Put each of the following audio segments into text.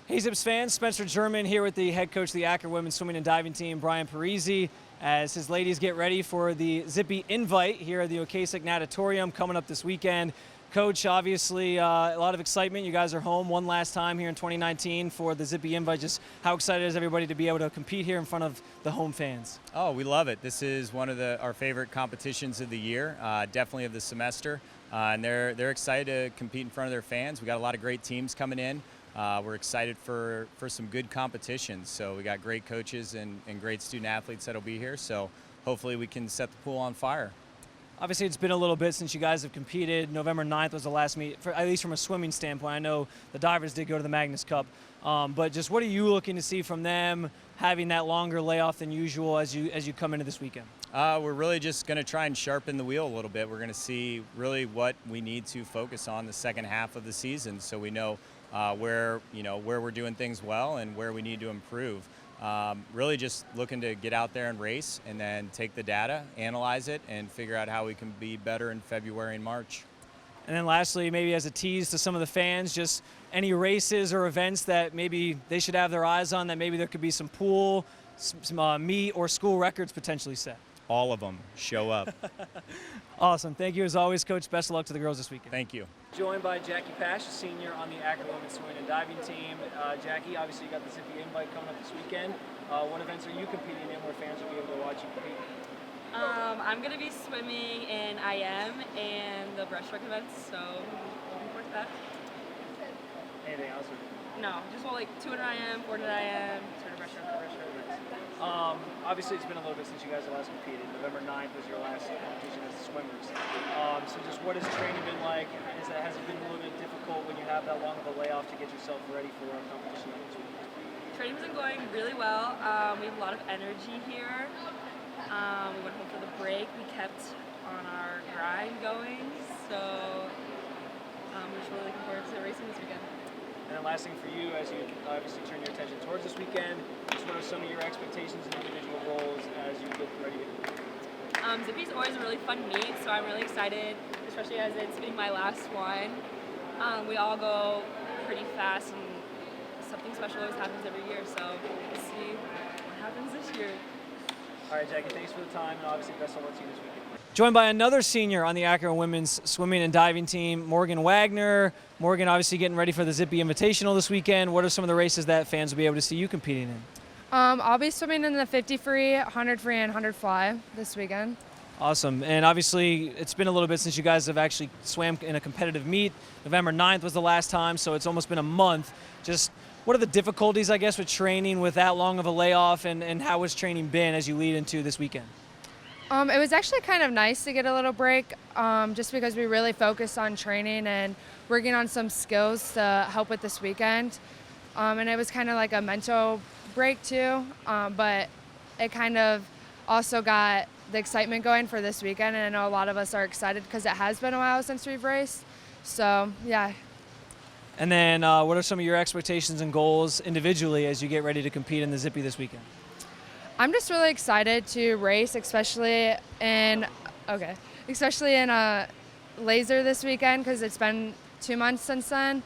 Hey Zips fans, Spencer German here with the head coach of the Akron women's swimming and diving team, Brian Peresie, as his ladies get ready for the Zippy Invite here at the Ocasek Natatorium coming up this weekend. Coach, obviously a lot of excitement. You guys are home one last time here in 2019 for the Zippy Invite. Just how excited is everybody to be able to compete here in front of the home fans? Oh, we love it. This is one of our favorite competitions of the year, definitely of the semester. And they're excited to compete in front of their fans. We got a lot of great teams coming in. We're excited for some good competitions. So we got great coaches and great student athletes that'll be here. So hopefully we can set the pool on fire. Obviously, it's been a little bit since you guys have competed. November 9th was the last meet, at least from a swimming standpoint. I know the divers did go to the Magnus Cup. But just what are you looking to see from them having that longer layoff than usual as you come into this weekend? We're really just going to try and sharpen the wheel a little bit. We're going to see really what we need to focus on the second half of the season so we know where we're doing things well and where we need to improve. Really just looking to get out there and race and then take the data, analyze it, and figure out how we can be better in February and March. And then lastly, maybe as a tease to some of the fans, just any races or events that maybe they should have their eyes on, that maybe there could be some pool, some meet, or school records potentially set. All of them. Show up. Awesome. Thank you as always, Coach. Best of luck to the girls this weekend. Thank you. Joined by Jackie Pash, a senior on the Akron women's swimming and diving team. Jackie, obviously you got the Zippy Invite coming up this weekend. What events are you competing in where fans will be able to watch you compete? I'm going to be swimming in IM and the breaststroke events, so looking forward to that. Anything else? No, just like 200 IM, 400 IM, 200 breaststroke events. Obviously it's been a little bit since you guys have last competed. November 9th was your last competition as swimmers. So just what has training been like? Has it been a little bit difficult when you have that long of a layoff to get yourself ready for a competition like this week? Training's been going really well. We have a lot of energy here. We went home for the break. We kept on our grind going. So we're just really looking forward to racing this weekend. And then last thing for you, as you obviously turn your attention towards this weekend, just what are some of your expectations and individual goals as you get ready to compete? Zippy's always a really fun meet, so I'm really excited, especially as it's being my last one. We all go pretty fast, and something special always happens every year, so we'll see what happens this year. All right, Jackie, thanks for the time, and obviously best of luck to you this weekend. Joined by another senior on the Akron women's swimming and diving team, Morgan Wagner. Morgan, obviously getting ready for the Zippy Invitational this weekend. What are some of the races that fans will be able to see you competing in? I'll be swimming in the 50 free, 100 free, and 100 fly this weekend. Awesome. And obviously it's been a little bit since you guys have actually swam in a competitive meet. November 9th was the last time, so it's almost been a month. Just what are the difficulties, I guess, with training with that long of a layoff, and how has training been as you lead into this weekend? It was actually kind of nice to get a little break just because we really focused on training and working on some skills to help with this weekend. And it was kind of like a mental break too, but it kind of also got the excitement going for this weekend, and I know a lot of us are excited because it has been a while since we've raced. So, yeah. And then what are some of your expectations and goals individually as you get ready to compete in the Zippy this weekend? I'm just really excited to race, especially in a laser this weekend because it's been 2 months since then,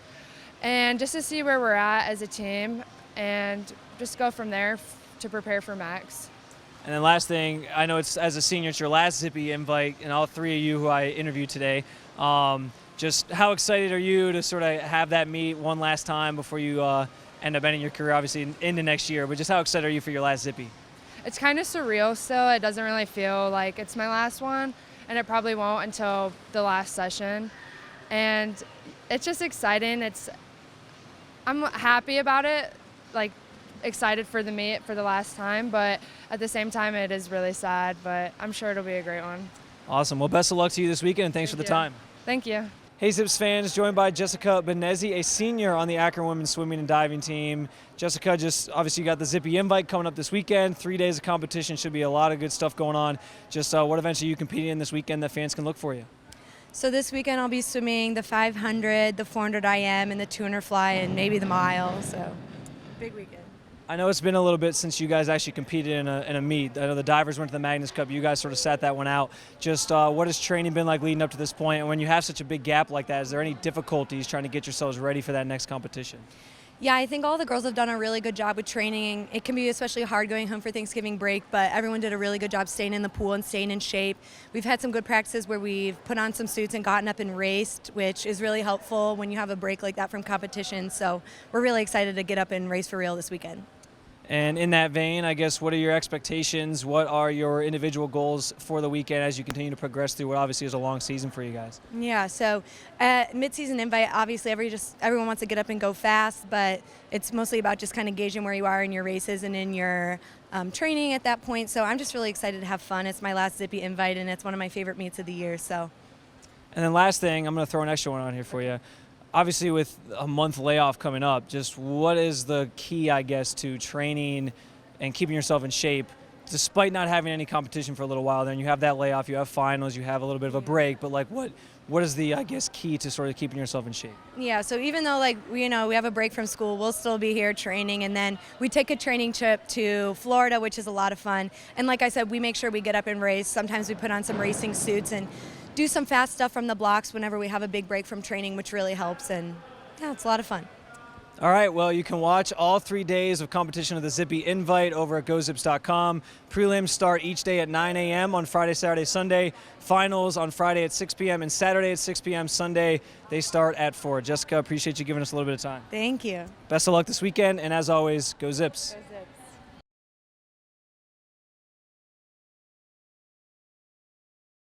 and just to see where we're at as a team and just go from there to prepare for Max. And then last thing, I know it's as a senior, it's your last Zippy Invite, and all three of you who I interviewed today. Just how excited are you to sort of have that meet one last time before you end up ending your career, obviously, into next year? But just how excited are you for your last Zippy? It's kind of surreal still. It doesn't really feel like it's my last one, and it probably won't until the last session. And it's just exciting. I'm happy about it, like excited for the meet for the last time, but at the same time it is really sad, but I'm sure it'll be a great one. Awesome. Well, best of luck to you this weekend, and thanks for the time. Thank you. Hey Zips fans, joined by Jessica Benesi, a senior on the Akron women's swimming and diving team. Jessica, just obviously you got the Zippy Invite coming up this weekend. 3 days of competition, should be a lot of good stuff going on. Just what events are you competing in this weekend that fans can look for you? So this weekend I'll be swimming the 500, the 400 IM, and the 200 fly, and maybe the mile. So big weekend. I know it's been a little bit since you guys actually competed in a meet. I know the divers went to the Magnus Cup. You guys sort of sat that one out. Just what has training been like leading up to this point? And when you have such a big gap like that, is there any difficulties trying to get yourselves ready for that next competition? Yeah, I think all the girls have done a really good job with training. It can be especially hard going home for Thanksgiving break, but everyone did a really good job staying in the pool and staying in shape. We've had some good practices where we've put on some suits and gotten up and raced, which is really helpful when you have a break like that from competition. So we're really excited to get up and race for real this weekend. And in that vein, I guess, what are your expectations? What are your individual goals for the weekend as you continue to progress through what obviously is a long season for you guys? Yeah, so at mid-season invite, obviously everyone wants to get up and go fast, but it's mostly about just kind of gauging where you are in your races and in your training at that point. So I'm just really excited to have fun. It's my last Zippy Invite, and it's one of my favorite meets of the year. So. And then last thing, I'm going to throw an extra one on here for you. Obviously, with a month layoff coming up, just what is the key, I guess, to training and keeping yourself in shape, despite not having any competition for a little while? Then you have that layoff, you have finals, you have a little bit of a break, but like what is the, I guess, key to sort of keeping yourself in shape? Yeah, so even though we have a break from school, we'll still be here training, and then we take a training trip to Florida, which is a lot of fun. And like I said, we make sure we get up and race. Sometimes we put on some racing suits and do some fast stuff from the blocks whenever we have a big break from training, which really helps. And yeah, it's a lot of fun. All right, well, you can watch all 3 days of competition of the Zippy Invite over at GoZips.com. Prelims start each day at 9 a.m. on Friday, Saturday, Sunday. Finals on Friday at 6 p.m. and Saturday at 6 p.m. Sunday, they start at 4. Jessica, appreciate you giving us a little bit of time. Thank you. Best of luck this weekend, and as always, go Zips.